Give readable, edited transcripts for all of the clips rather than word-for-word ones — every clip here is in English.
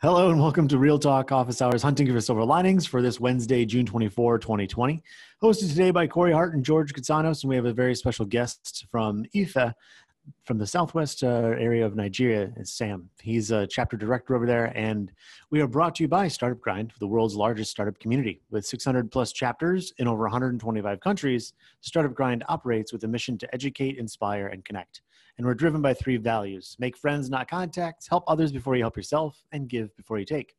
Hello and welcome to Real Talk Office Hours Hunting for Silver Linings for this Wednesday, June 24, 2020. Hosted today by Corey Hart and George Katsanos, and we have a very special guest from Ife, from the southwest area of Nigeria, is Sam. He's a chapter director over there, and we are brought to you by Startup Grind, the world's largest startup community. With 600 plus chapters in over 125 countries, Startup Grind operates with a mission to educate, inspire, and connect. And we're driven by three values: make friends, not contacts, help others before you help yourself, and give before you take.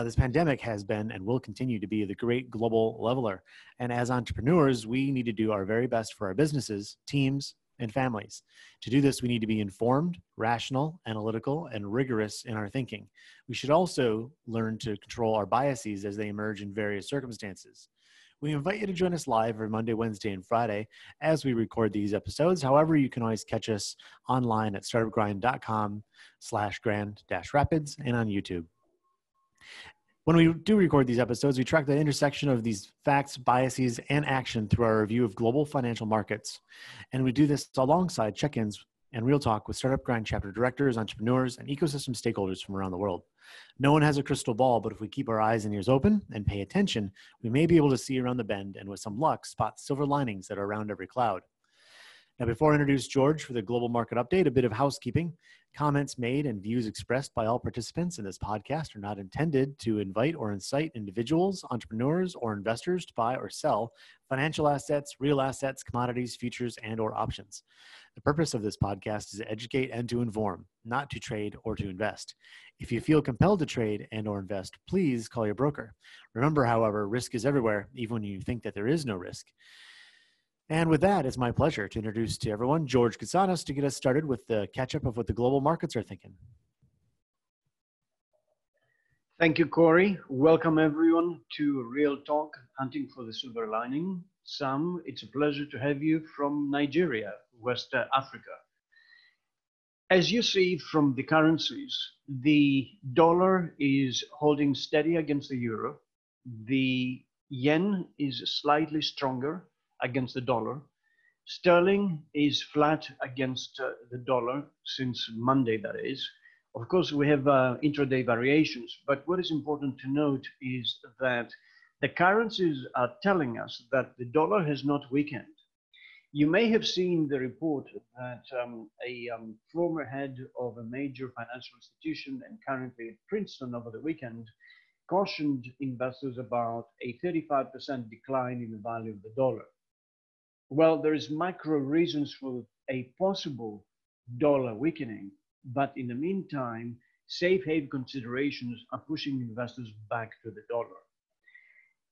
This pandemic has been and will continue to be the great global leveler. And as entrepreneurs, we need to do our very best for our businesses, teams, and families. To do this, we need to be informed, rational, analytical, and rigorous in our thinking. We should also learn to control our biases as they emerge in various circumstances. We invite you to join us live every Monday, Wednesday, and Friday as we record these episodes. However, you can always catch us online at startupgrind.com/grand-rapids and on YouTube. When we do record these episodes, we track the intersection of these facts, biases, and action through our review of global financial markets. And we do this alongside check-ins and real talk with Startup Grind chapter directors, entrepreneurs, and ecosystem stakeholders from around the world. No one has a crystal ball, but if we keep our eyes and ears open and pay attention, we may be able to see around the bend and with some luck, spot silver linings that are around every cloud. Now, before I introduce George for the global market update, a bit of housekeeping. Comments made and views expressed by all participants in this podcast are not intended to invite or incite individuals, entrepreneurs, or investors to buy or sell financial assets, real assets, commodities, futures, and or options. The purpose of this podcast is to educate and to inform, not to trade or to invest. If you feel compelled to trade and or invest, please call your broker. Remember, however, risk is everywhere, even when you think that there is no risk. And with that, it's my pleasure to introduce to everyone George Katsanos to get us started with the catch-up of what the global markets are thinking. Thank you, Corey. Welcome, everyone, to Real Talk, Hunting for the Silver Lining. Sam, it's a pleasure to have you from Nigeria, West Africa. As you see from the currencies, the dollar is holding steady against the euro. The yen is slightly stronger against the dollar. Sterling is flat against the dollar since Monday, that is. Of course, we have intraday variations, but what is important to note is that the currencies are telling us that the dollar has not weakened. You may have seen the report that a former head of a major financial institution and currently at Princeton over the weekend cautioned investors about a 35% decline in the value of the dollar. Well, there is macro reasons for a possible dollar weakening, but in the meantime, safe haven considerations are pushing investors back to the dollar.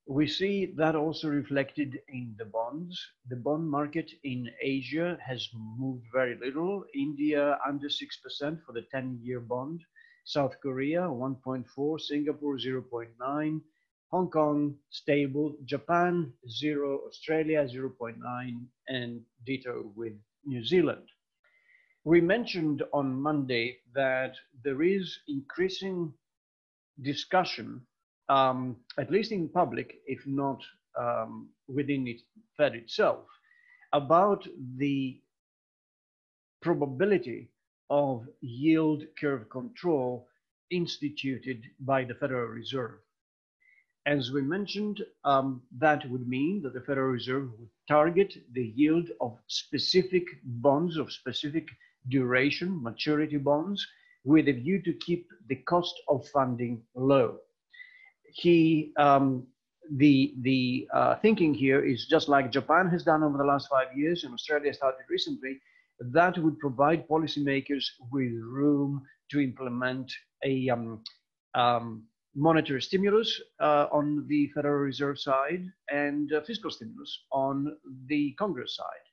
We see that also reflected in the bonds. The bond market in Asia has moved very little. India under 6% for the 10-year bond. South Korea 1.4, Singapore 0.9. Hong Kong, stable. Japan, 0. Australia, 0.9. And ditto with New Zealand. We mentioned on Monday that there is increasing discussion, at least in public, if not within the Fed itself, about the probability of yield curve control instituted by the Federal Reserve. As we mentioned, that would mean that the Federal Reserve would target the yield of specific bonds of specific duration, maturity bonds, with a view to keep the cost of funding low. The thinking here is just like Japan has done over the last 5 years and Australia started recently, that would provide policymakers with room to implement a monetary stimulus on the Federal Reserve side and fiscal stimulus on the Congress side.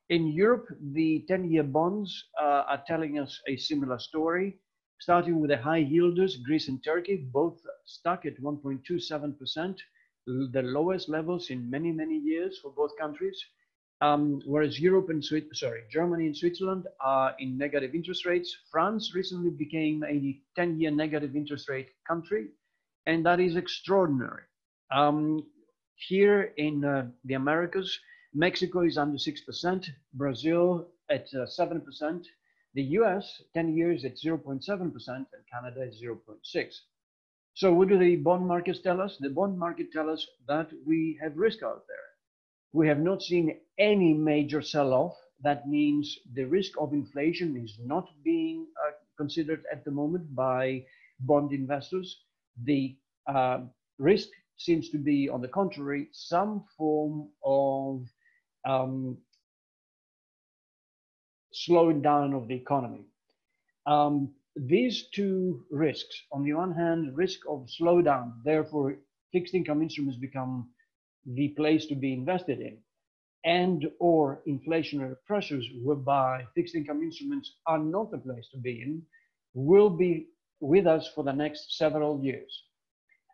In Europe, the 10-year bonds are telling us a similar story, starting with the high yielders, Greece and Turkey, both stuck at 1.27%, the lowest levels in many, many years for both countries. Whereas Germany and Switzerland are in negative interest rates. France recently became a 10-year negative interest rate country, and that is extraordinary. Here in the Americas, Mexico is under 6%, Brazil at 7%, the The US, 10 years at 0.7%, and Canada is 0.6%. So what do the bond markets tell us? The bond market tell us that we have risk out there. We have not seen any major sell-off. That means the risk of inflation is not being considered at the moment by bond investors. The risk seems to be, on the contrary, some form of slowing down of the economy. These two risks, on the one hand, risk of slowdown, therefore fixed income instruments become the place to be invested in, and or inflationary pressures whereby fixed income instruments are not the place to be in, will be with us for the next several years.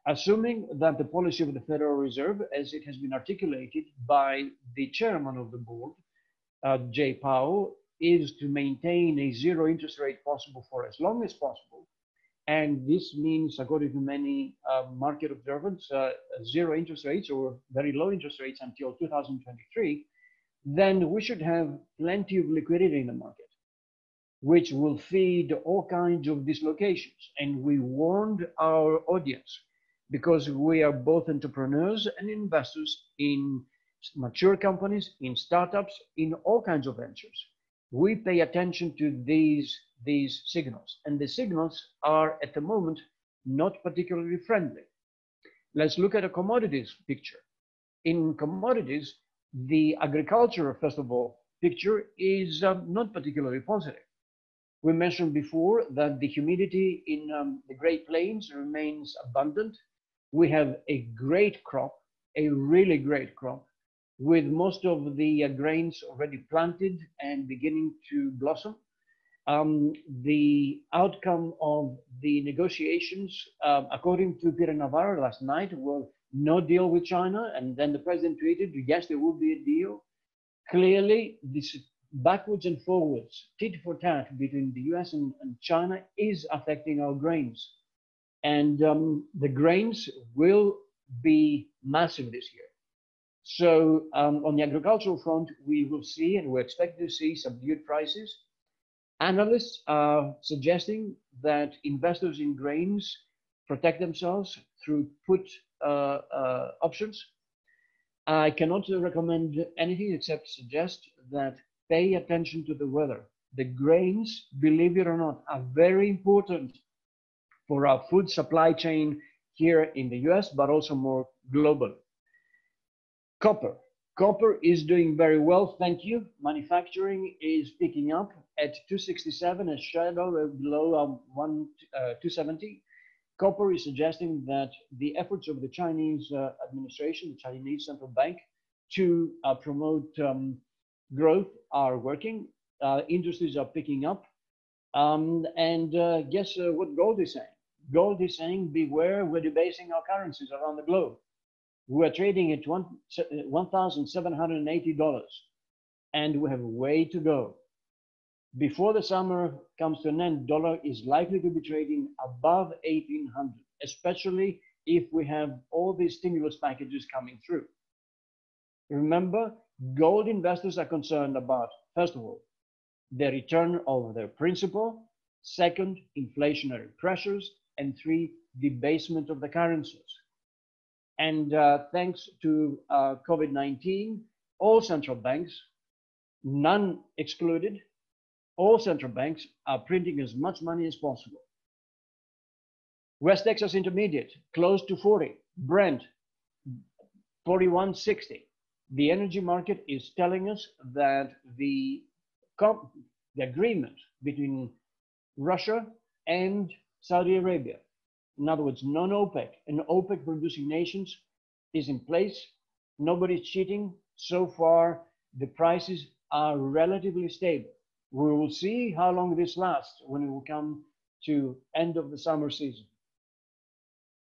Assuming that the policy of the Federal Reserve, as it has been articulated by the chairman of the board, Jay Powell, is to maintain a zero interest rate possible for as long as possible. And this means, according to many market observers, zero interest rates or very low interest rates until 2023, then we should have plenty of liquidity in the market, which will feed all kinds of dislocations. And we warned our audience, because we are both entrepreneurs and investors in mature companies, in startups, in all kinds of ventures. We pay attention to these signals, and the signals are at the moment not particularly friendly. Let's look at a commodities picture. In commodities, the agriculture, first of all, picture is not particularly positive. We mentioned before that the humidity in the Great Plains remains abundant. We have a great crop, a really great crop, with most of the grains already planted and beginning to blossom. The outcome of the negotiations, according to Peter Navarro last night, was no deal with China. And then the president tweeted, yes, there will be a deal. Clearly, this backwards and forwards, tit for tat between the US and China is affecting our grains. And the grains will be massive this year. So on the agricultural front, we will see, and we expect to see, subdued prices. Analysts are suggesting that investors in grains protect themselves through put options. I cannot recommend anything except suggest that pay attention to the weather. The grains, believe it or not, are very important for our food supply chain here in the US, but also more global. Copper. Copper is doing very well, thank you. Manufacturing is picking up at 267, a shadow below 270. Copper is suggesting that the efforts of the Chinese administration, the Chinese central bank, to promote growth are working. Industries are picking up. Guess what gold is saying? Gold is saying, beware, we're debasing our currencies around the globe. We're trading at $1,780, and we have a way to go. Before the summer comes to an end, dollar is likely to be trading above 1,800, especially if we have all these stimulus packages coming through. Remember, gold investors are concerned about, first of all, the return of their principal, second, inflationary pressures, and three, debasement of the currencies. And thanks to COVID-19, all central banks, none excluded, all central banks are printing as much money as possible. West Texas Intermediate, close to 40. Brent, 41.60. The energy market is telling us that the agreement between Russia and Saudi Arabia, in other words, non-OPEC and OPEC producing nations, is in place. Nobody's cheating. So far, the prices are relatively stable. We will see how long this lasts when it will come to end of the summer season.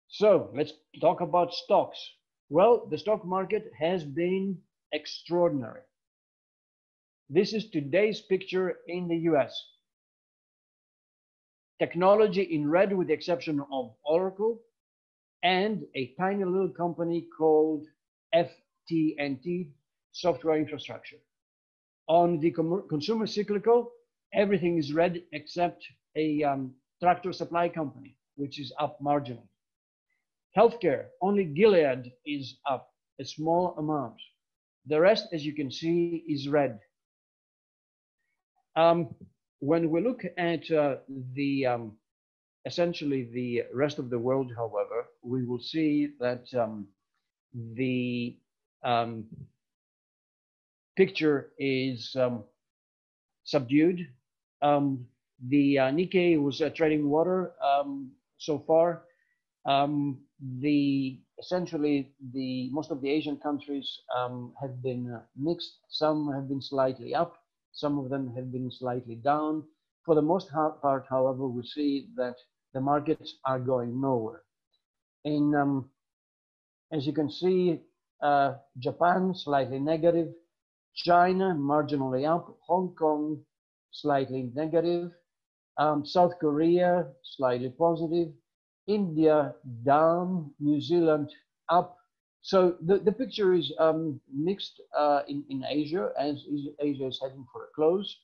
So let's talk about stocks. Well, the stock market has been extraordinary. This is today's picture in the US. Technology in red, with the exception of Oracle and a tiny little company called FTNT, Software Infrastructure. On the consumer cyclical, Everything is red except a tractor supply company, which is up marginally. Healthcare, only Gilead is up a small amount. The rest, as you can see, is red. When we look at essentially the rest of the world, however, we will see that the picture is subdued. The Nikkei was treading water so far. Essentially most of the Asian countries have been mixed. Some have been slightly up. Some of them have been slightly down. For the most part, however, we see that the markets are going nowhere. As you can see, Japan slightly negative, China marginally up, Hong Kong slightly negative, South Korea slightly positive, India down, New Zealand up. So the picture is mixed in Asia, as Asia is heading for a close.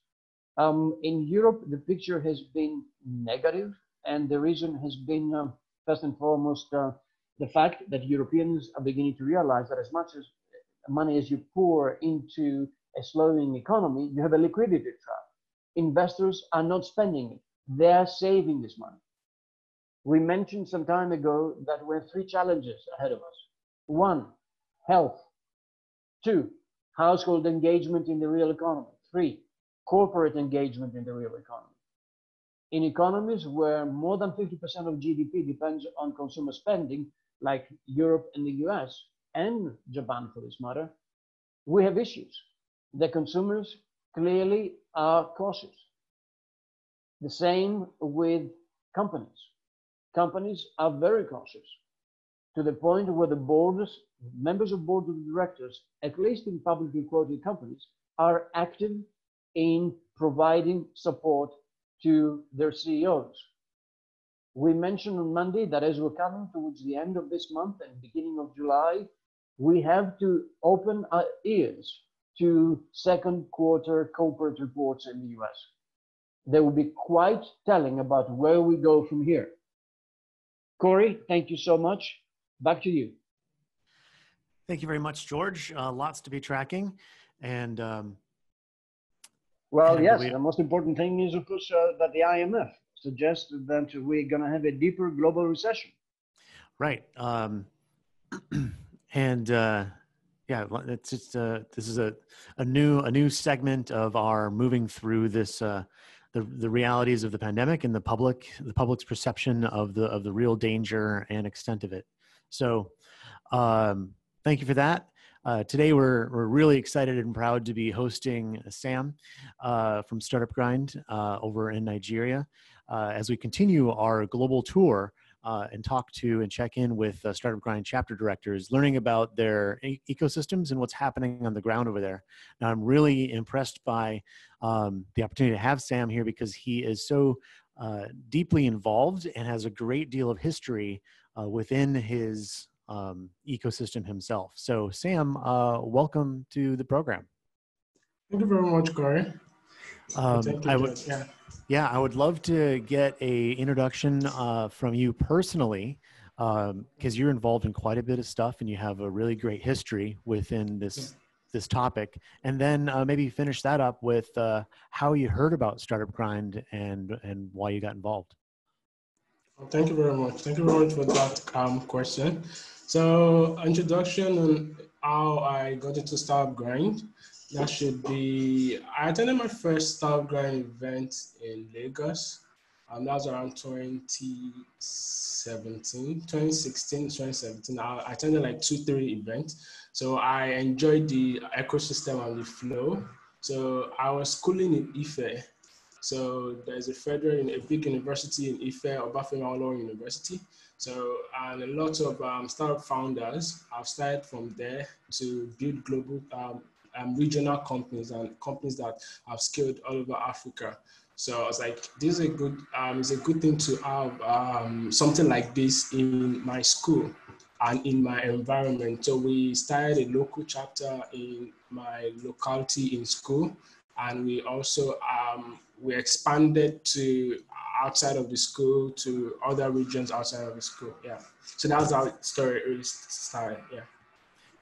In Europe, the picture has been negative, and the reason has been, first and foremost, the fact that Europeans are beginning to realize that as much as money as you pour into a slowing economy, you have a liquidity trap. Investors are not spending it. They are saving this money. We mentioned some time ago that we have three challenges ahead of us. One, health. Two, household engagement in the real economy. Three, corporate engagement in the real economy. In economies where more than 50% of GDP depends on consumer spending, like Europe and the US, and Japan for this matter, we have issues. The consumers clearly are cautious. The same with companies. Companies are very cautious, to the point where the boards, members of board of directors, at least in publicly quoted companies, are active in providing support to their CEOs. We mentioned on Monday that as we're coming towards the end of this month and beginning of July, we have to open our ears to second quarter corporate reports in the US. They will be quite telling about where we go from here. Corey, thank you so much. Back to you. Thank you very much, George. Lots to be tracking. And the most important thing is, of course, that the IMF suggests that we're going to have a deeper global recession. Right. It's just this is a new segment of our moving through this the realities of the pandemic and the public's perception of the real danger and extent of it. So thank you for that. Today we're really excited and proud to be hosting Sam from Startup Grind over in Nigeria as we continue our global tour and talk to and check in with Startup Grind chapter directors, learning about their ecosystems and what's happening on the ground over there. Now, I'm really impressed by the opportunity to have Sam here because he is so deeply involved and has a great deal of history within his ecosystem himself. So, Sam, welcome to the program. Thank you very much, Corey. I would love to get a introduction from you personally, because you're involved in quite a bit of stuff and you have a really great history within this topic. And then maybe finish that up with how you heard about Startup Grind and why you got involved. Thank you very much. Thank you very much for that question. So, introduction on how I got into Startup Grind. That should be, I attended my first Startup Grind event in Lagos. That was around 2016, 2017. I attended like 2-3 events. So I enjoyed the ecosystem and the flow. So I was schooling in Ife. So there's a big university in Ife, Obafemi Awolowo University. So, and a lot of startup founders have started from there to build global regional companies and companies that have scaled all over Africa. So I was like, this is a good, it's a good thing to have something like this in my school and in my environment. So we started a local chapter in my locality in school, and we also we expanded to outside of the school to other regions outside of the school. Yeah, so that's how the story really started. Yeah.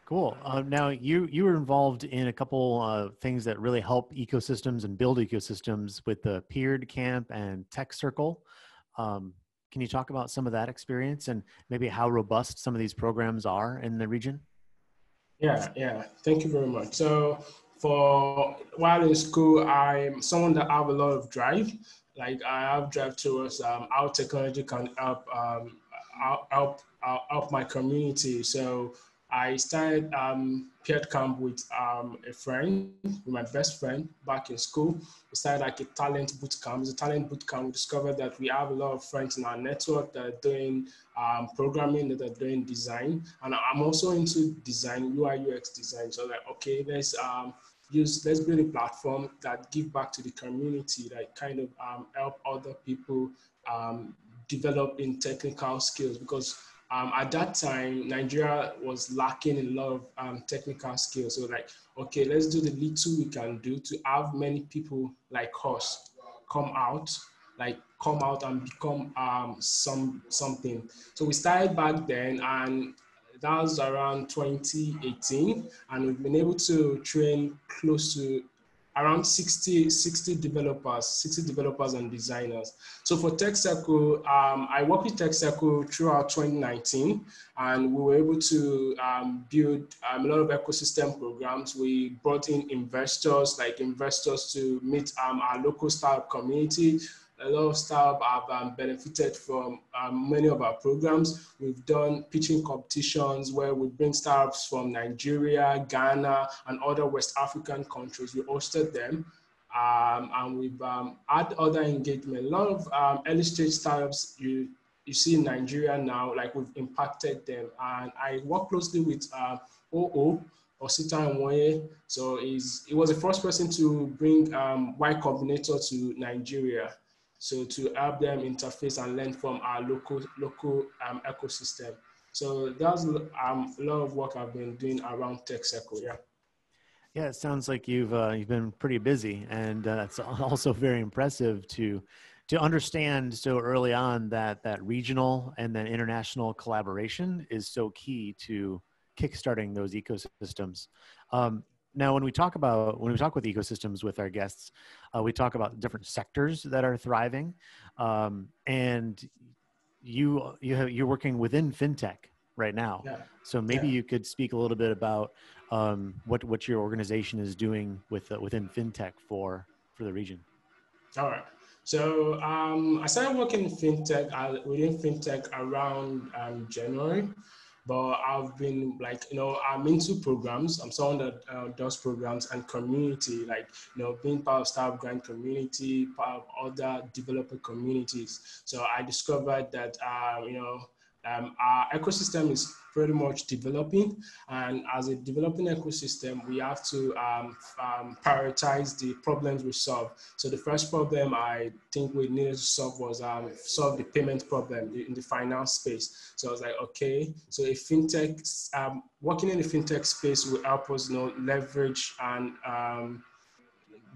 Cool. Now you were involved in a couple things that really help ecosystems and build ecosystems with the Peered Camp and Tech Circle. Can you talk about some of that experience and maybe how robust some of these programs are in the region? Yeah. Thank you very much. So for while in school, I'm someone that have a lot of drive. Like I have drive towards how technology can help help my community. So I started peer camp with a friend, with my best friend back in school. We started like a talent boot camp. It's a talent boot camp. We discovered that we have a lot of friends in our network that are doing programming, that are doing design. And I'm also into design, UI, UX design. So like, okay, let's build a platform that give back to the community, that kind of help other people develop in technical skills, because at that time, Nigeria was lacking a lot of technical skills. So like, okay, let's do the little we can do to have many people like us come out and become something. So we started back then, and that was around 2018, and we've been able to train close to around 60 developers and designers. So for Tech Circle, I worked with Tech Circle throughout 2019, and we were able to build a lot of ecosystem programs. We brought in investors to meet our local startup community. A lot of startups have benefited from many of our programs. We've done pitching competitions where we bring startups from Nigeria, Ghana, and other West African countries. We hosted them, and we've had other engagement. A lot of early stage startups you see in Nigeria now, like we've impacted them. And I work closely with OO, Osita Nwoye. So he was the first person to bring Y Combinator to Nigeria. So to help them interface and learn from our local ecosystem. So that's a lot of work I've been doing around Tech Circle. Yeah. Yeah, it sounds like you've been pretty busy, and it's also very impressive to understand so early on that regional and then international collaboration is so key to kickstarting those ecosystems. Now, when we talk with ecosystems with our guests, we talk about different sectors that are thriving, and you're working within fintech right now. Yeah. So maybe you could speak a little bit about what your organization is doing within fintech for the region. All right. So I started working within fintech around January. But I've been I'm into programs. I'm someone that does programs and community, being part of Startup Grind community, part of other developer communities. So I discovered that, our ecosystem is pretty much developing. And as a developing ecosystem, we have to prioritize the problems we solve. So the first problem I think we needed to solve was solve the payment problem in the finance space. So I was like, okay, so a fintech, working in the fintech space will help us, leverage and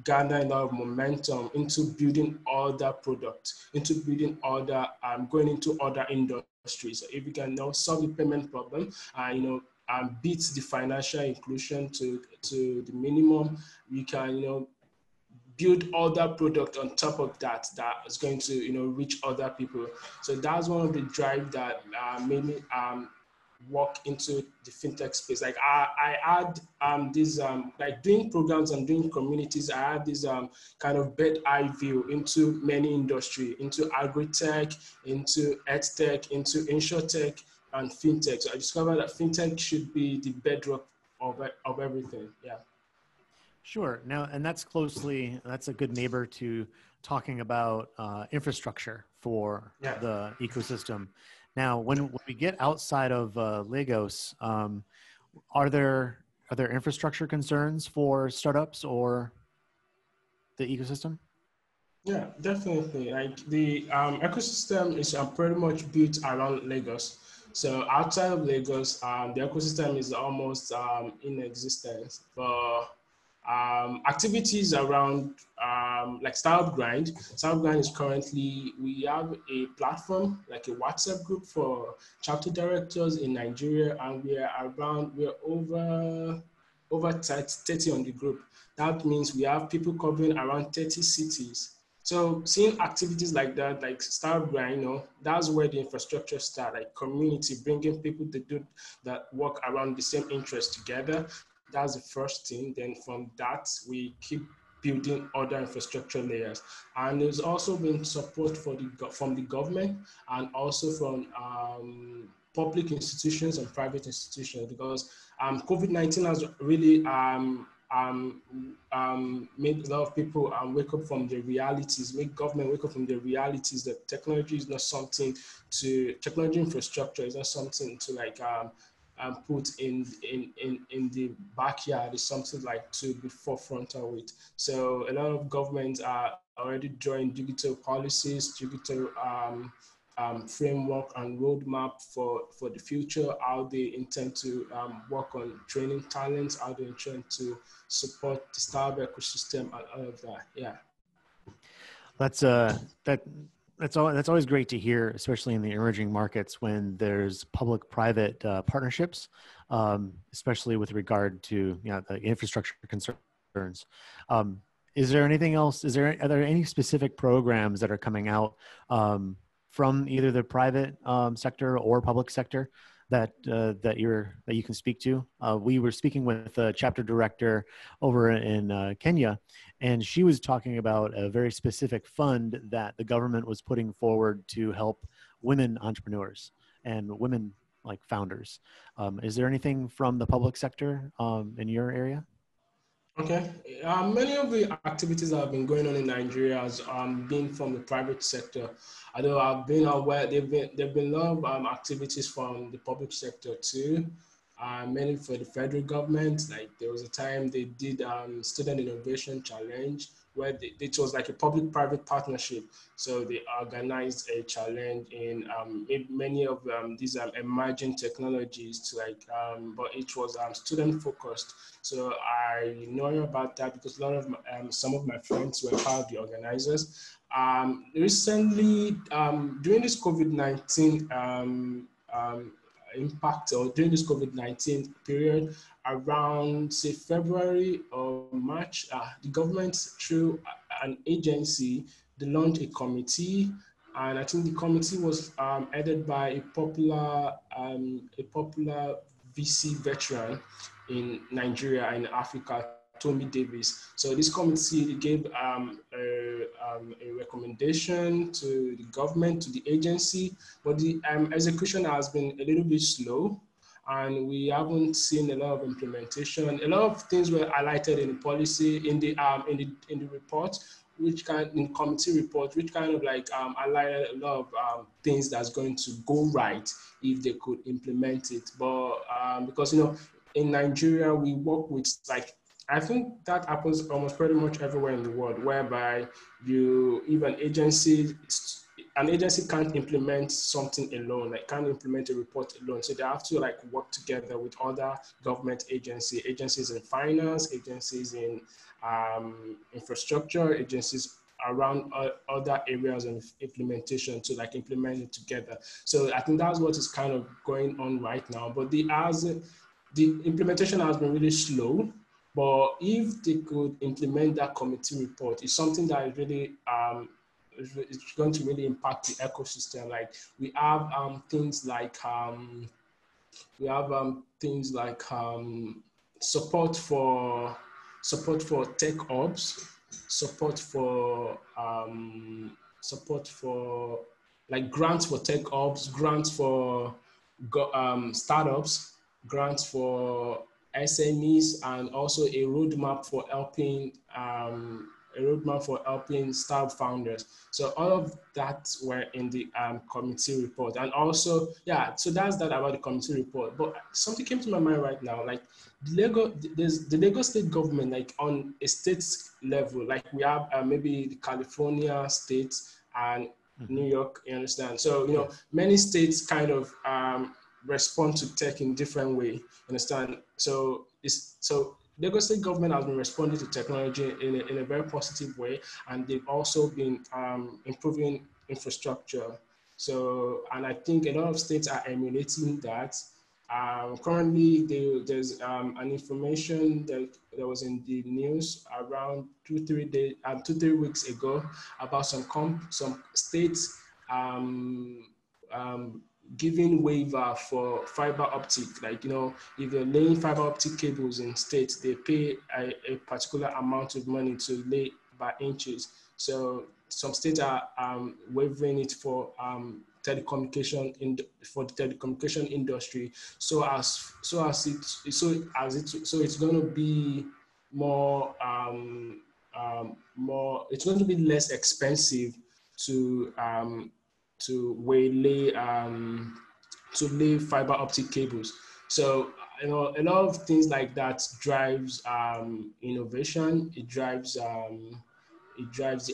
garner a lot of momentum into building other products, into building other, going into other industries. So if we can now solve the payment problem, beat the financial inclusion to the minimum, we can, build other product on top of that is going to, reach other people. So that's one of the drive that made me walk into the fintech space. Like I had this doing programs and doing communities. I had this kind of bird eye view into many industry, into agri-tech, into edtech, into insurtech and fintech. So I discovered that fintech should be the bedrock of everything. Yeah. Sure. Now, and that's a good neighbor to talking about infrastructure for the ecosystem. Now, when we get outside of Lagos, are there infrastructure concerns for startups or the ecosystem? Yeah, definitely. Like the ecosystem is pretty much built around Lagos. So outside of Lagos, the ecosystem is almost in existence. But activities around like Startup Grind. Startup Grind is currently, we have a platform, like a WhatsApp group for chapter directors in Nigeria, and we're over 30 on the group. That means we have people covering around 30 cities. So seeing activities like that, like Startup Grind, that's where the infrastructure start, like community, bringing people to do that work around the same interest together. That's the first thing. Then from that, we keep building other infrastructure layers. And there's also been support from the government and also from public institutions and private institutions, because COVID-19 has really made a lot of people wake up from the realities, make government wake up from the realities that technology infrastructure is not something to like put in the backyard. Is something like to be forefrontal with. So a lot of governments are already drawing digital policies, digital framework and roadmap for the future, how they intend to work on training talents, how they intend to support the startup ecosystem and all of that. Yeah. That's always great to hear, especially in the emerging markets when there's public-private partnerships, especially with regard to the infrastructure concerns. Is there anything else? Are there any specific programs that are coming out from either the private sector or public sector that you can speak to? We were speaking with a chapter director over in Kenya, and she was talking about a very specific fund that the government was putting forward to help women entrepreneurs and women like founders. Is there anything from the public sector in your area? Okay. Many of the activities that have been going on in Nigeria has been from the private sector. Although I've been aware, there've been a lot of activities from the public sector too. Mainly for the federal government. Like there was a time they did Student Innovation Challenge, where it was like a public-private partnership. So they organized a challenge in many of these emerging technologies to but it was student-focused. So I know about that because a lot of some of my friends were part of the organizers. Recently, during this COVID-19 impact, or during this COVID-19 period, around say February or March, the government through an agency, they launched a committee, and I think the committee was headed by a popular VC veteran in Nigeria and Africa, Tommy Davis. So this committee gave a recommendation to the government, to the agency, but the execution has been a little bit slow, and we haven't seen a lot of implementation. A lot of things were highlighted in the policy, in the report, in the committee report, which kind of like highlighted a lot of things that's going to go right if they could implement it. But because in Nigeria we work with I think that happens almost pretty much everywhere in the world, whereby if an agency can't implement something alone, like can't implement a report alone. So they have to work together with other government agencies in finance, agencies in infrastructure, agencies around other areas of implementation to implement it together. So I think that's what is kind of going on right now. But the implementation has been really slow. But if they could implement that committee report, it's something that is really it's going to really impact the ecosystem. Like we have things like support for tech hubs, support for grants for tech hubs, grants for startups, grants for SMEs, and also a roadmap for helping startup founders. So all of that were in the committee report. And also, so that's that about the committee report. But something came to my mind right now, the Lagos state government, on a state level, we have maybe the California state and New York, you understand? So, many states kind of respond to tech in different way, understand? So Lagos State government has been responding to technology in a very positive way, and they've also been improving infrastructure. So, and I think a lot of states are emulating that. Currently, there's an information that was in the news around 2-3 weeks ago about some states um, um, giving waiver for fiber optic. Like, if you're laying fiber optic cables in states, they pay a particular amount of money to lay by inches. So some states are waiving it for for the telecommunication industry. So it's going to be more it's going to be less expensive to waylay to lay fiber optic cables. So a lot of things like that drives innovation. It drives the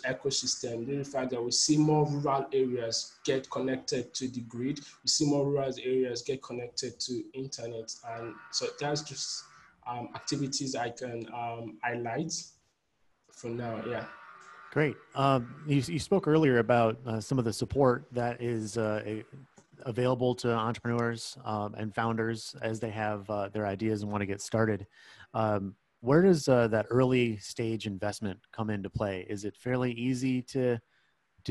ecosystem. The fact that we see more rural areas get connected to the grid, we see more rural areas get connected to internet, and so that's just activities I can highlight for now. Yeah. Great. You spoke earlier about some of the support that is available to entrepreneurs and founders as they have their ideas and want to get started. Where does that early stage investment come into play? Is it fairly easy to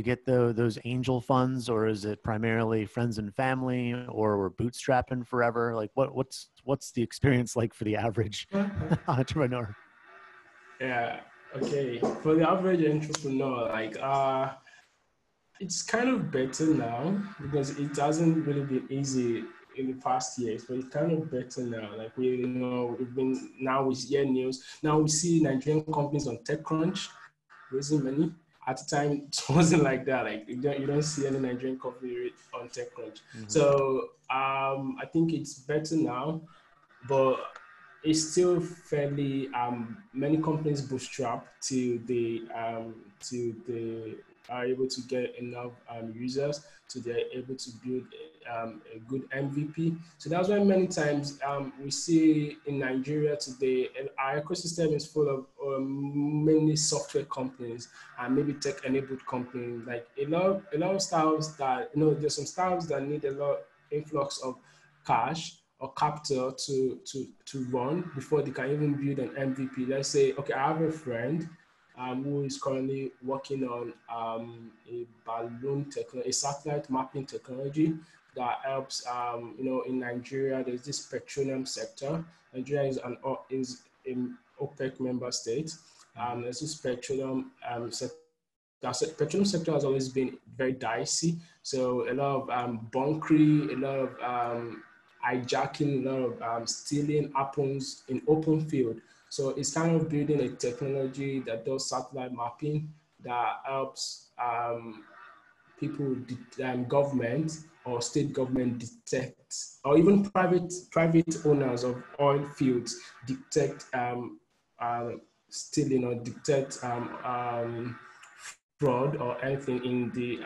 get those angel funds, or is it primarily friends and family, or we're bootstrapping forever? Like what's the experience like for the average entrepreneur? Yeah. Okay. For the average entrepreneur, like it's kind of better now because it hasn't really been easy in the past years, but it's kind of better now. Like we hear news. Now we see Nigerian companies on TechCrunch raising money. At the time, it wasn't like that. Like you don't see any Nigerian company on TechCrunch. Mm-hmm. So I think it's better now, but it's still fairly many companies bootstrap till they are able to get enough users, so they're able to build a good MVP. So that's why many times we see in Nigeria today, our ecosystem is full of many software companies and maybe tech-enabled companies. Like a lot of startups that there's some startups that need a lot influx of cash or capital to run before they can even build an MVP. Let's say, okay, I have a friend who is currently working on a satellite mapping technology that helps, in Nigeria, there's this petroleum sector. Nigeria is an OPEC member state. There's this petroleum sector. The petroleum sector has always been very dicey. So a lot of bunkering, a lot of hijacking, a lot of stealing happens in open field. So it's kind of building a technology that does satellite mapping that helps people, government or state government detect, or even private owners of oil fields detect stealing or detect fraud or anything in the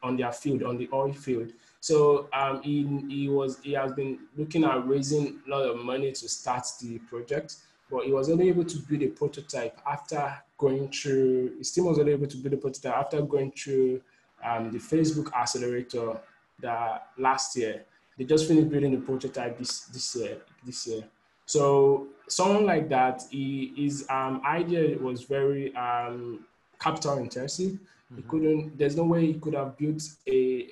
on their field, on the oil field. So he has been looking at raising a lot of money to start the project, but he was only able to build a prototype after going through. His team was only able to build a prototype after going through the Facebook accelerator last year. They just finished building the prototype this year. So someone like that, his idea was very capital intensive. Mm-hmm. There's no way he could have built a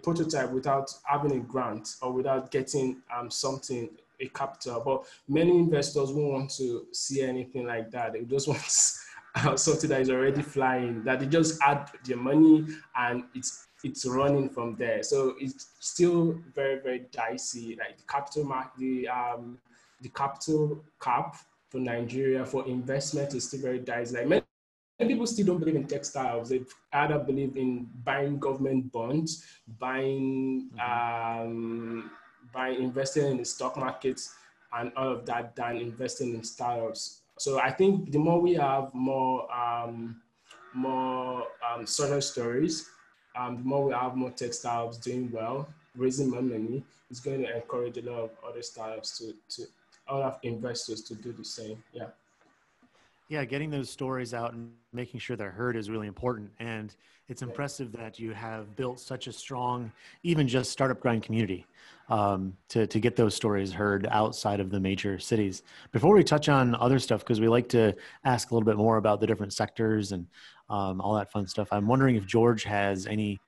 prototype without having a grant or without getting a capital. But many investors won't want to see anything like that. They just want something that is already flying, that they just add their money and it's running from there. So it's still very, very dicey. Like the capital cap for Nigeria for investment is still very dicey. Like many people still don't believe in textiles. They either believe in buying government bonds, buying investing in the stock markets and all of that than investing in startups. So I think the more we have more success stories, the more we have more tech startups doing well, raising more money, it's going to encourage a lot of other startups to other investors to do the same. Yeah. Yeah, getting those stories out and making sure they're heard is really important. And it's impressive that you have built such a strong, even just startup grind community to get those stories heard outside of the major cities. Before we touch on other stuff, because we like to ask a little bit more about the different sectors and all that fun stuff, I'm wondering if George has any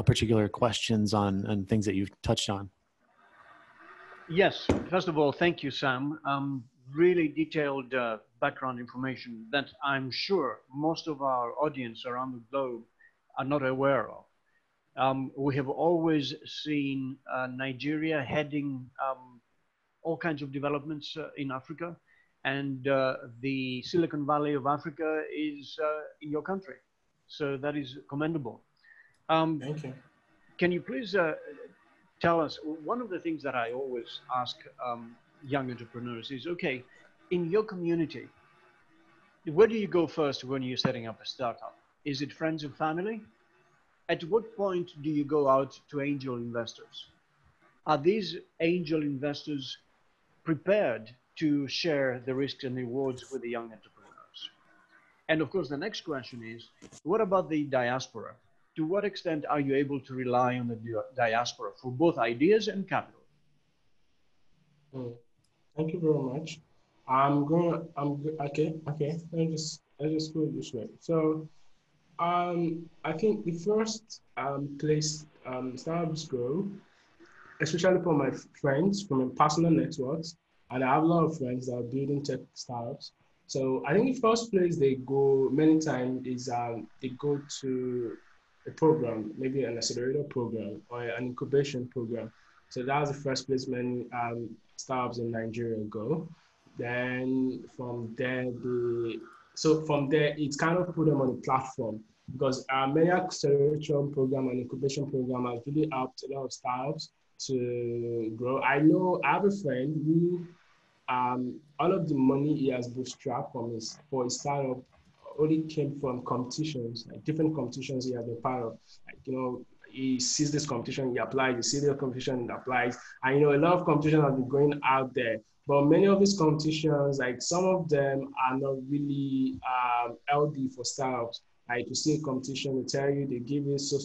particular questions on things that you've touched on. Yes, first of all, thank you, Sam. Really detailed background information that I'm sure most of our audience around the globe are not aware of. We have always seen Nigeria heading all kinds of developments in Africa, and the Silicon Valley of Africa is in your country. So that is commendable. Thank you. Can you please tell us, one of the things that I always ask young entrepreneurs is, okay, in your community, where do you go first when you're setting up a startup? Is it friends and family? At what point do you go out to angel investors? Are these angel investors prepared to share the risks and rewards with the young entrepreneurs? And of course, the next question is, what about the diaspora? To what extent are you able to rely on the diaspora for both ideas and capital? Thank you very much. Okay. Let's just go this way. So, I think the first place startups grow, especially for my friends, from my personal networks, and I have a lot of friends that are building tech startups. So I think the first place they go many times is they go to a program, maybe an accelerator program or an incubation program. So that's the first place many startups in Nigeria go. Then from there, it's kind of put them on a platform because many acceleration program and incubation program has really helped a lot of startups to grow. I know I have a friend who all of the money he has bootstrapped for his startup only came from competitions, like different competitions he has been part of. Like, he sees this competition, he applies, he sees the competition, he applies. And, a lot of competition have been going out there. But many of these competitions, like some of them are not really healthy for startups. Like you see a competition, they tell you, they give you so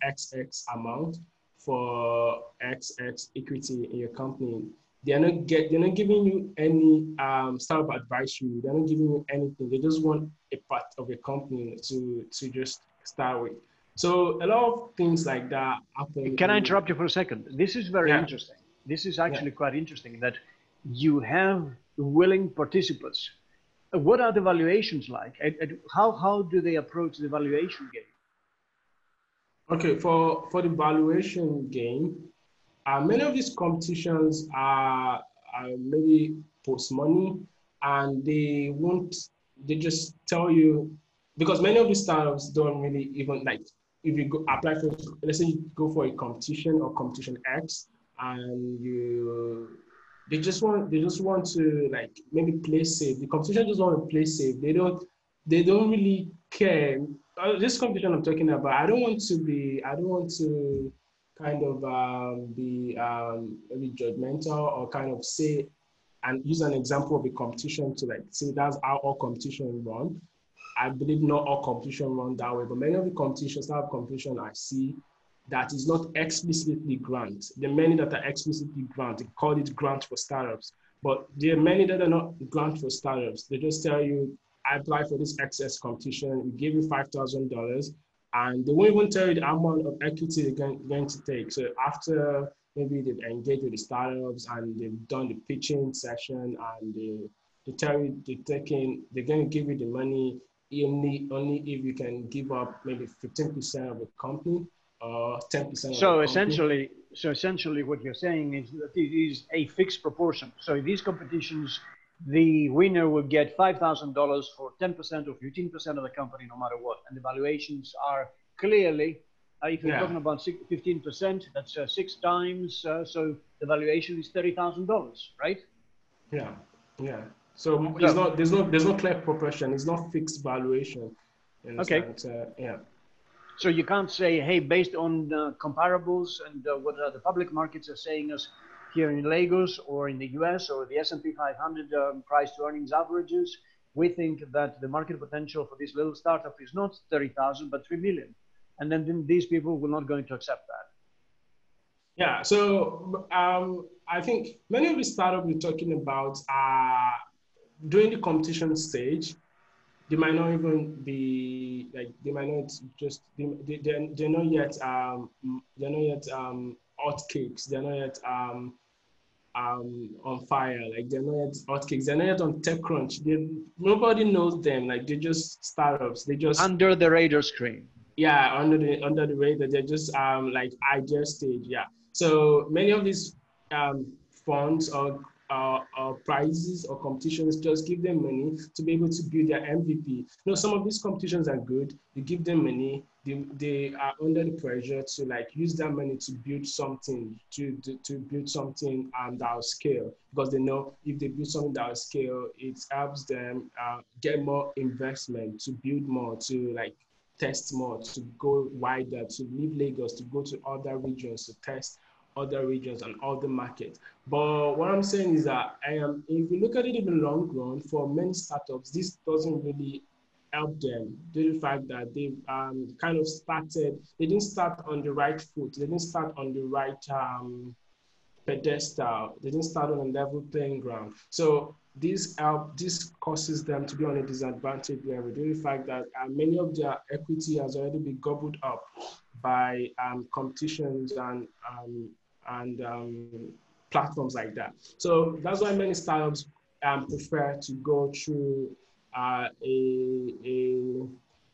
XX amount for XX equity in your company. They're not giving you any startup advisory. They're not giving you anything. They just want a part of a company to just start with. So a lot of things like that happen. Can I interrupt you for a second? This is very interesting. This is actually quite interesting that you have willing participants. What are the valuations like? How do they approach the valuation game? Okay, for the valuation game, many of these competitions are maybe post money, and they just tell you, because many of these startups don't really even like, if you go apply for, let's say you go for a competition or competition X, and they just want to like maybe play safe. The competition just want to play safe. They don't really care. This competition I'm talking about, I don't want to kind of be maybe judgmental or kind of say and use an example of a competition to like say that's how all competition run. I believe not all competition run that way, but many of the competitions, type of competition I see that is not explicitly grant. There are many that are explicitly grant. They call it grant for startups, but there are many that are not grant for startups. They just tell you, I apply for this excess competition, we give you $5,000, and they won't even tell you the amount of equity they're going to take. So after maybe they've engaged with the startups and they've done the pitching session, and they tell you they're going to give you the money only if you can give up maybe 15% of the company or 10%. So essentially, what you're saying is that it is a fixed proportion. So in these competitions, the winner will get $5,000 for 10% or 15% of the company, no matter what. And the valuations are clearly, if you're talking about 15%, that's 6 times. So the valuation is $30,000, right? Yeah. So it's not, there's no clear proportion. It's not fixed valuation. Okay. So you can't say, hey, based on comparables and what the public markets are saying us, here in Lagos or in the US or the S&P 500 price to earnings averages, we think that the market potential for this little startup is not 30,000, but 3 million. And then these people will not going to accept that. Yeah, so I think many of the startups we're talking about are during the competition stage. They might not even be like, they might not just, they're not yet hot cakes. They're not yet on fire. Like they're not yet hotcakes. They're not yet on TechCrunch. Nobody knows them. Like they're just startups. They just under the radar screen. Yeah, under the radar. They're just like idea stage. Yeah. So many of these funds or prizes or competitions just give them money to be able to build their MVP. You know, some of these competitions are good. You give them money. They are under the pressure to like use that money to build something, to build something that will scale, because they know if they build something that will scale, it helps them get more investment to build more, to like test more, to go wider, to leave Lagos, to go to other regions, to test other regions and other markets. But what I'm saying is that if you look at it in the long run, for many startups, this doesn't really help them due to the fact that they've kind of started, they didn't start on the right foot, they didn't start on the right pedestal, they didn't start on a level playing ground. So this causes them to be on a disadvantage level due to the fact that many of their equity has already been gobbled up by competitions and platforms like that. So that's why many startups prefer to go through a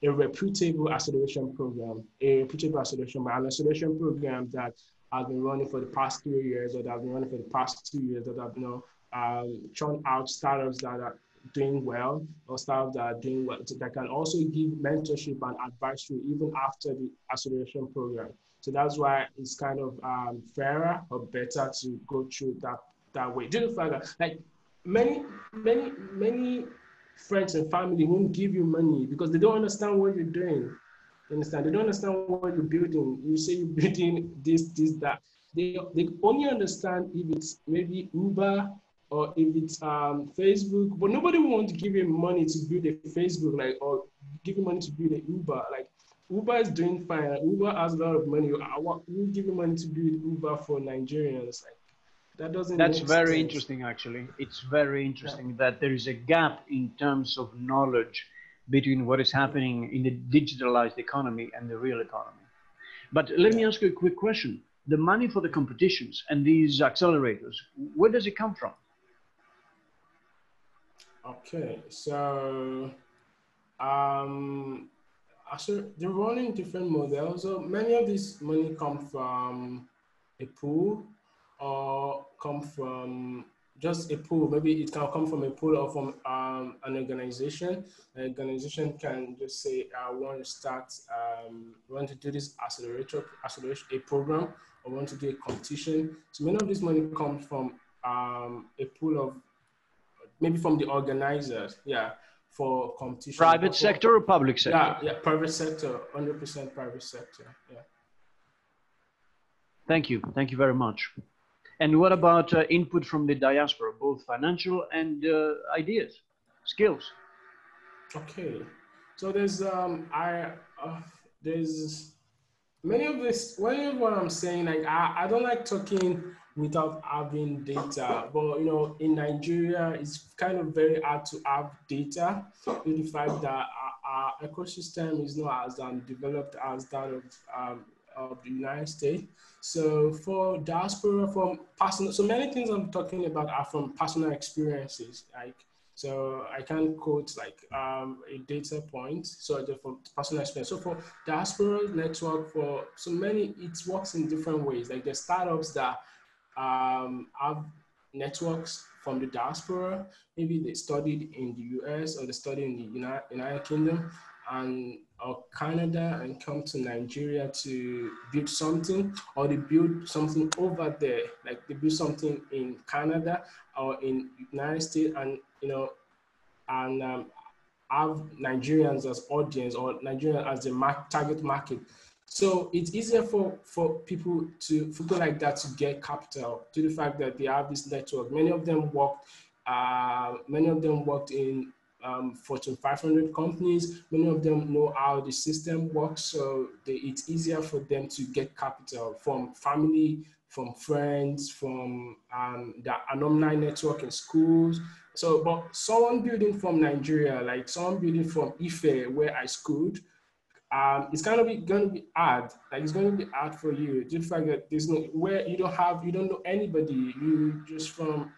reputable acceleration program, an acceleration program that has been running for the past 3 years, or that have been running for the past 2 years, that have churn out startups that are doing well, or startups that are doing well, that can also give mentorship and advisory even after the acceleration program. So that's why it's kind of fairer or better to go through that way. Due to the fact that like many friends and family won't give you money because they don't understand what you're doing. You understand? They don't understand what you're building. You say you're building this, that. They only understand if it's maybe Uber or if it's Facebook, but nobody will want to give you money to build a Facebook, like, or give you money to build an Uber. Like Uber is doing fine. Uber has a lot of money. Who give you money to build Uber for Nigerians? Like that doesn't. That's make very sense. interesting, actually. It's very interesting that there is a gap in terms of knowledge between what is happening in the digitalized economy and the real economy. But let me ask you a quick question. The money for the competitions and these accelerators, where does it come from? Okay, so they're running different models. So many of this money come from a pool or come from just a pool. Maybe it can come from a pool or from an organization. An organization can just say, I want to start, want to do this acceleration, a program, or want to do a competition. So many of this money comes from a pool of, maybe from the organizers, for competition. Private sector or public sector? Yeah, private sector, 100% private sector, yeah. Thank you very much. And what about input from the diaspora, both financial and ideas, skills? Okay, so there's many of what I'm saying, like I don't like talking without having data, but in Nigeria it's kind of very hard to have data, with the fact that our ecosystem is not as developed as that of the United States. So for diaspora, from personal, so many things I'm talking about are from personal experiences, like. So I can quote like a data point, so from personal experience. So for diaspora network, for so many, it works in different ways. Like the startups that have networks from the diaspora, maybe they studied in the US or they studied in the United Kingdom or Canada and come to Nigeria to build something, or they build something over there, like they build something in Canada or in United States, and have Nigerians as audience, or Nigerians as the target market. So it's easier for people like that to get capital due to the fact that they have this network. Many of them worked in Fortune 500 companies. Many of them know how the system works, so it's easier for them to get capital from family, from friends, from the alumni network in schools. So, but someone building from Nigeria, like someone building from Ife, where I schooled, it's going to be hard. Like it's going to be hard for you. Due to the fact that there's no where you don't know anybody. You're from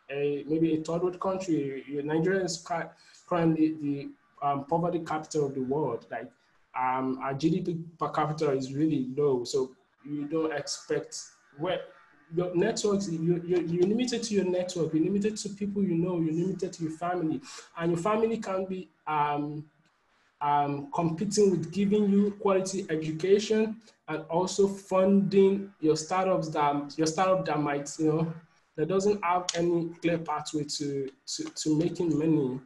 maybe a third world country. Nigeria is currently the poverty capital of the world. Like our GDP per capita is really low, so you don't expect where your networks, you're limited to your network, you're limited to people you know, you're limited to your family, and your family can be competing with giving you quality education and also funding your startup that might, that doesn't have any clear pathway to making money.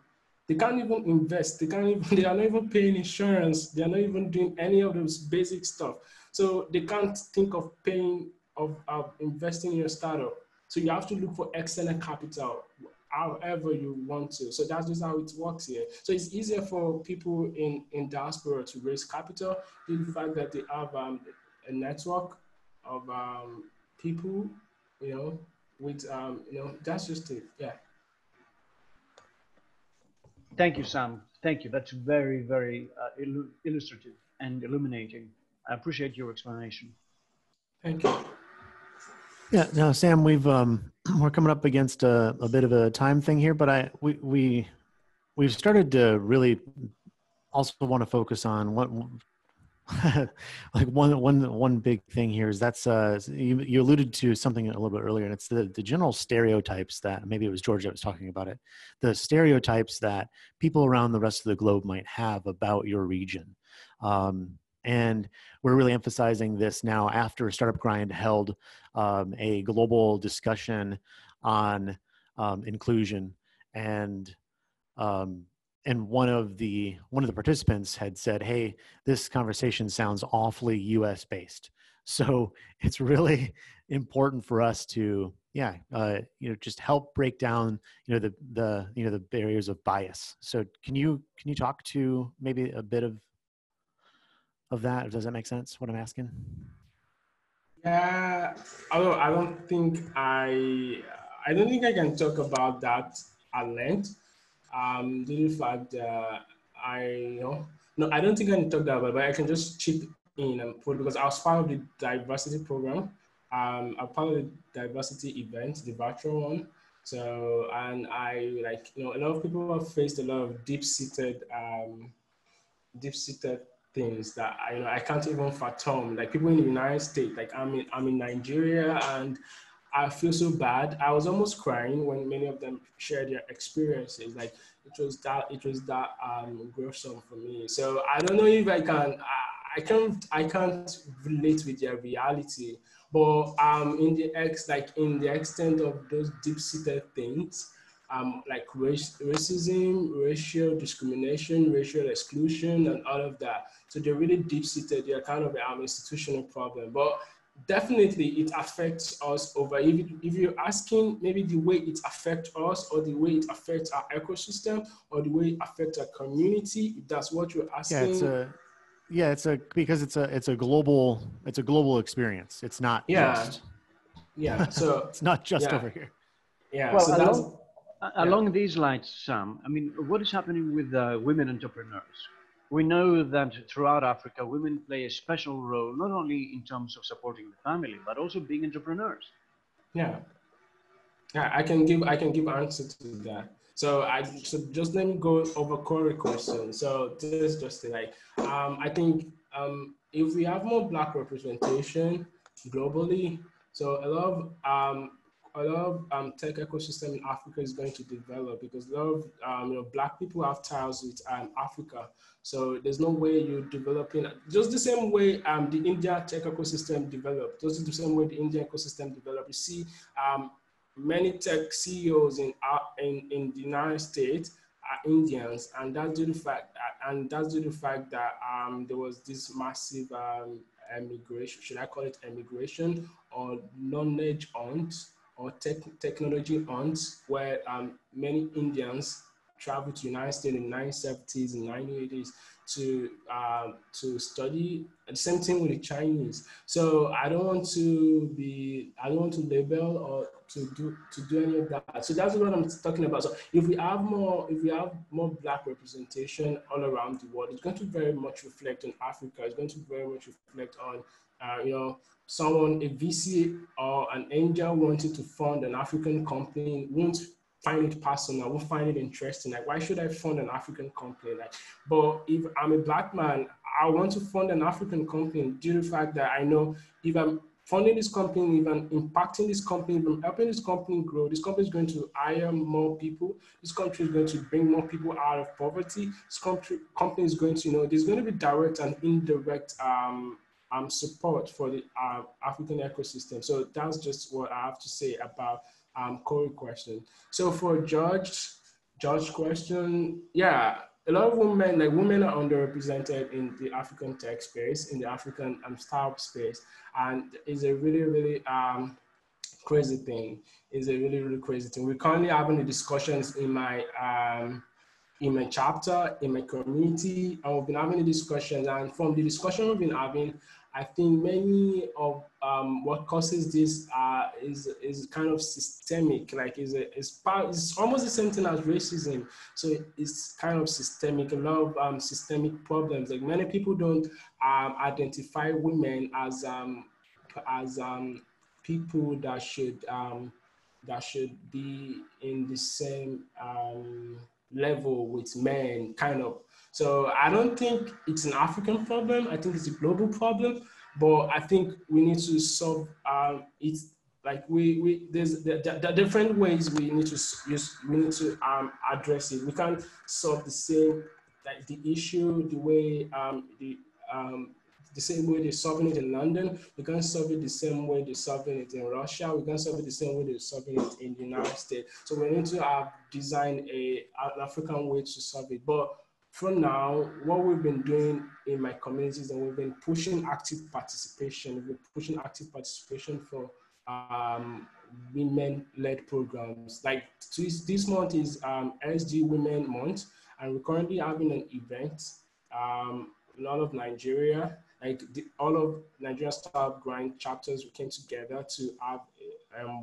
They can't even invest. They are not even paying insurance. They are not even doing any of those basic stuff. So they can't think of investing in your startup. So you have to look for external capital however you want to. So that's just how it works here. So it's easier for people in diaspora to raise capital due to the fact that they have a network of people, with, that's just it, yeah. Thank you, Sam. Thank you. That's very, very illustrative and illuminating. I appreciate your explanation. Thank you. Yeah, now Sam, we've we're coming up against a bit of a time thing here, but we've started to really also want to focus on what like one big thing here is that's you alluded to something a little bit earlier, and it's the general stereotypes that maybe it was George that was talking about it, the stereotypes that people around the rest of the globe might have about your region. And we're really emphasizing this now after Startup Grind held a global discussion on inclusion, and one of the participants had said, "Hey, this conversation sounds awfully U.S. based." So it's really important for us to, just help break down, the barriers of bias. So can you talk to maybe a bit of that? Does that make sense, what I'm asking? Yeah, although I don't think I can talk about that at length. Due to the fact that no, I don't think I can talk that about, but I can just chip in and put, because I was part of the diversity program. I'm part of the diversity event, the virtual one. So, and I a lot of people have faced a lot of deep-seated things that I can't even fathom. Like people in the United States, like I'm in Nigeria, and I feel so bad. I was almost crying when many of them shared their experiences. Like it was that gruesome for me. So I don't know if I can't relate with their reality, but in the extent of those deep-seated things, like racism, racial discrimination, racial exclusion, and all of that. So they're really deep-seated. They're kind of an institutional problem, but definitely it affects us over. If you're asking maybe the way it affects us, or the way it affects our ecosystem, or the way it affects our community, if that's what you're asking. Because it's a global experience. It's not just. Yeah. So it's not just over here. Yeah. Well, so along these lines, Sam, I mean, what is happening with women entrepreneurs? We know that throughout Africa, women play a special role, not only in terms of supporting the family, but also being entrepreneurs. Yeah, I can give answer to that. So just let me go over Corey question. So this is just like I think if we have more Black representation globally, so a lot of tech ecosystem in Africa is going to develop, because a lot of Black people have ties with Africa. So there's no way you're developing just the same way the India tech ecosystem developed. Just the same way the Indian ecosystem developed. You see, many tech CEOs in the United States are Indians, and that's due to the fact that and that's due to the fact that there was this massive emigration, should I call it emigration, or knowledge hunt, or technology hunt, where many Indians traveled to the United States in the 1970s and 1980s to study. And the same thing with the Chinese. So I don't want to label or to do any of that. So that's what I'm talking about. So if we have more Black representation all around the world, it's going to very much reflect on Africa. It's going to very much reflect on someone, a VC or an angel wanted to fund an African company won't find it personal, won't find it interesting. Like, why should I fund an African company? Like, but if I'm a Black man, I want to fund an African company due to the fact that I know if I'm funding this company, if I'm impacting this company, if I'm helping this company grow, this company is going to hire more people. This country is going to bring more people out of poverty. This company is going to, there's going to be direct and indirect support for the African ecosystem. So that's just what I have to say about Corey question. So for George question, yeah, a lot of women are underrepresented in the African tech space, in the African startup space, and it's a really, really crazy thing. It's a really, really crazy thing. We're currently having the discussions in my chapter, in my community, and we've been having the discussions, and from the discussion we've been having, I think many of what causes this is kind of systemic. Like it's almost the same thing as racism. So it's kind of systemic. A lot of systemic problems. Like many people don't identify women as people that should be in the same level with men, kind of. So I don't think it's an African problem. I think it's a global problem. But I think we need to solve it. Like there's the different ways we need to use. We need to address it. We can't solve the same the issue the way the same way they're solving it in London. We can't solve it the same way they're solving it in Russia. We can't solve it the same way they're solving it in the United States. So we need to design an African way to solve it. But for now, what we've been doing in my communities, and we've been pushing active participation. We've been pushing active participation for women-led programs. Like this month is SD Women Month, and we're currently having an event. A lot of Nigeria, all of Nigeria Startup Grind chapters, we came together to have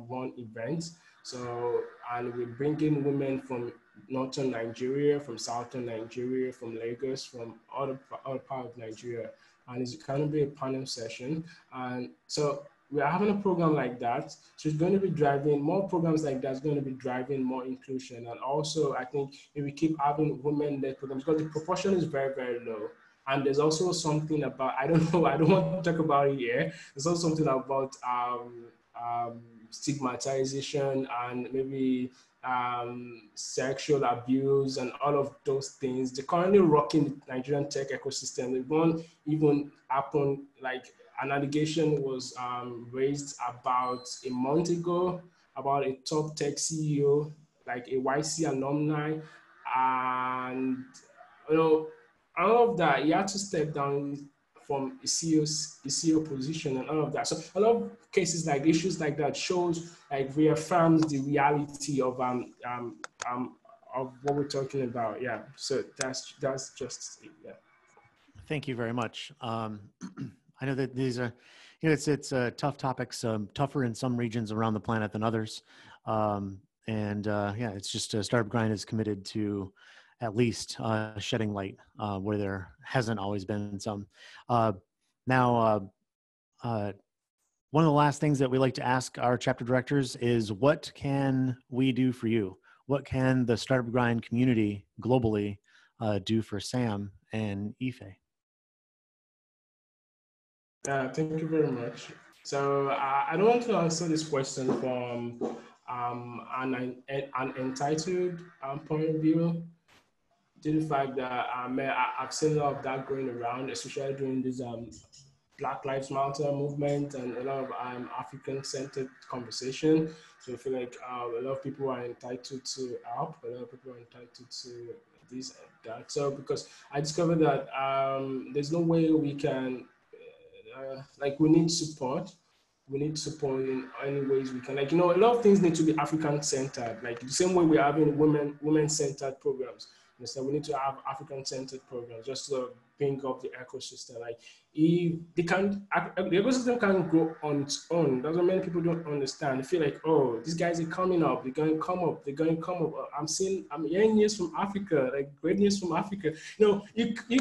one event. So, and we're bringing women from northern Nigeria, from southern Nigeria, from Lagos, from other part of Nigeria. And it's going to be a panel session. And so we are having a program like that. So it's going to be driving more programs like that. It's going to be driving more inclusion. And also, I think if we keep having women-led programs, because the proportion is very, very low. And there's also something about, I don't know, I don't want to talk about it here. There's also something about stigmatization and maybe sexual abuse and all of those things. They're currently rocking the Nigerian tech ecosystem. It won't even happen. Like an allegation was raised about a month ago about a top tech CEO, like a YC alumni, and all of that, he had to step down from a CEO position and all of that. So a lot of cases like issues like that shows, like, reaffirms the reality of what we're talking about. Yeah. So that's just it. Yeah. Thank you very much. I know that these are, it's tough topics, tougher in some regions around the planet than others. It's just Startup Grind is committed to at least shedding light where there hasn't always been some. Now, one of the last things that we like to ask our chapter directors is, what can we do for you? What can the Startup Grind community globally do for Sam and Ife? Thank you very much. So I don't want to answer this question from an entitled point of view, due to the fact that I've seen a lot of that going around, especially during this Black Lives Matter movement and a lot of African-centered conversation. So I feel like a lot of people are entitled to help, a lot of people are entitled to this and that. So because I discovered that there's no way we can, like we need support. We need support in any ways we can. Like, a lot of things need to be African centered. Like the same way we're having women centered programs. So we need to have African centered programs just to bring up the ecosystem. Like if they can't, the ecosystem can't grow on its own. That's what many people don't understand. They feel like, oh, these guys are coming up. They're going to come up. They're going to come up. I'm hearing news from Africa, like great news from Africa. You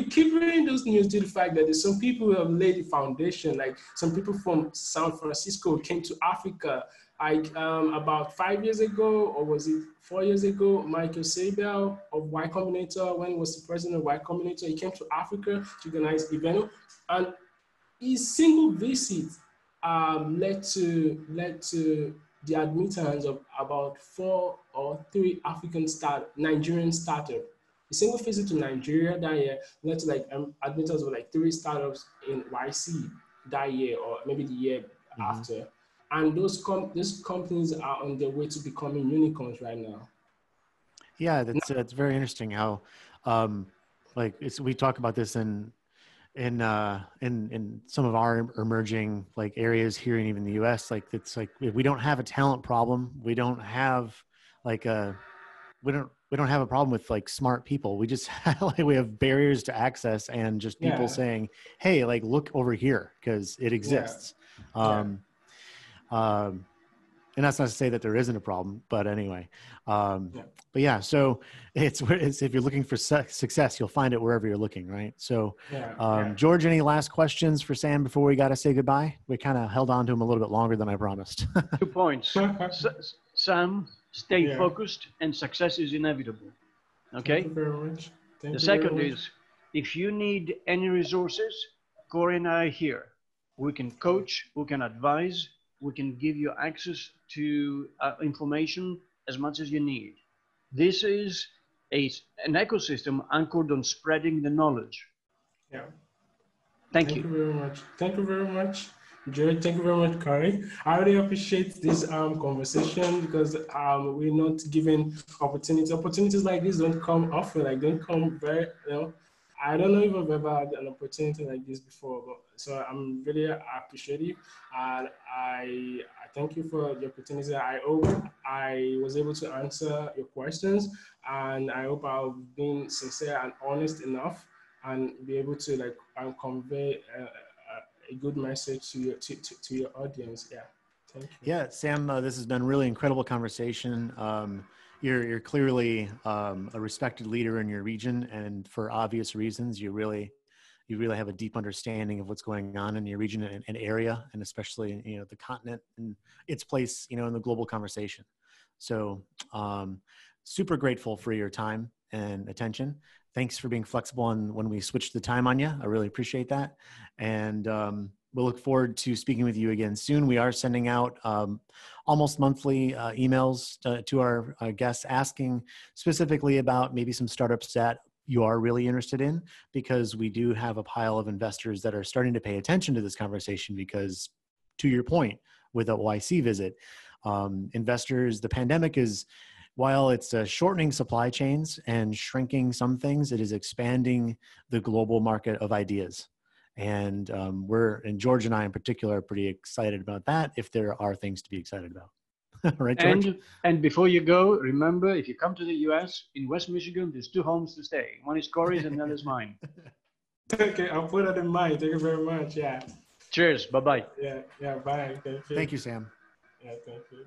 keep reading those news due to the fact that there's some people who have laid the foundation. Like some people from San Francisco came to Africa. Like about 5 years ago, or was it 4 years ago, Michael Sabel of Y Combinator, when he was the president of Y Combinator, he came to Africa to organize event, and his single visit led to the admittance of about 4 or 3 Nigerian startups. A single visit to Nigeria that year led to like admittance of like 3 startups in YC that year, or maybe the year after. And those companies are on their way to becoming unicorns right now. Yeah, that's very interesting how, we talk about this in some of our emerging like areas here and even the US. Like it's like we don't have a talent problem. We don't have like we don't have a problem with like smart people. We just we have barriers to access and just people saying, hey, like look over here because it exists. And that's not to say that there isn't a problem, but anyway, but yeah, so it's if you're looking for success, you'll find it wherever you're looking, right? So, George, any last questions for Sam before we got to say goodbye? We kind of held on to him a little bit longer than I promised. 2 points. Sam, stay focused, and success is inevitable. Okay? Thank you very much. The second is, if you need any resources, Corey and I are here. We can coach, we can advise, we can give you access to information as much as you need. This is an ecosystem anchored on spreading the knowledge. Yeah. Thank Thank you. you very much. Thank you very much, Jared. Thank you very much, Corey. I really appreciate this conversation because we're not given opportunities. Opportunities like this don't come often. Like don't come very, I don't know if I've ever had an opportunity like this before, so I'm really appreciative, and I thank you for the opportunity. I hope I was able to answer your questions, and I hope I've been sincere and honest enough, and be able to convey a good message to your audience. Yeah, thank you. Yeah, Sam, this has been a really incredible conversation. You're clearly a respected leader in your region, and for obvious reasons, you really have a deep understanding of what's going on in your region and area, and especially the continent and its place in the global conversation. So super grateful for your time and attention. Thanks for being flexible on when we switched the time on you. I really appreciate that, and we'll look forward to speaking with you again soon. We are sending out almost monthly emails to our guests asking specifically about maybe some startups that you are really interested in, because we do have a pile of investors that are starting to pay attention to this conversation because, to your point, with a YC visit, investors, the pandemic is, while it's shortening supply chains and shrinking some things, it is expanding the global market of ideas. And and George and I in particular are pretty excited about that, if there are things to be excited about. Right, George? And before you go, remember, if you come to the US, in West Michigan, there's 2 homes to stay. One is Corey's and the other is mine. Okay, I'll put that in mind. Thank you very much. Yeah. Cheers. Bye-bye. Yeah, bye. Thank you. Thank you, Sam. Yeah, thank you.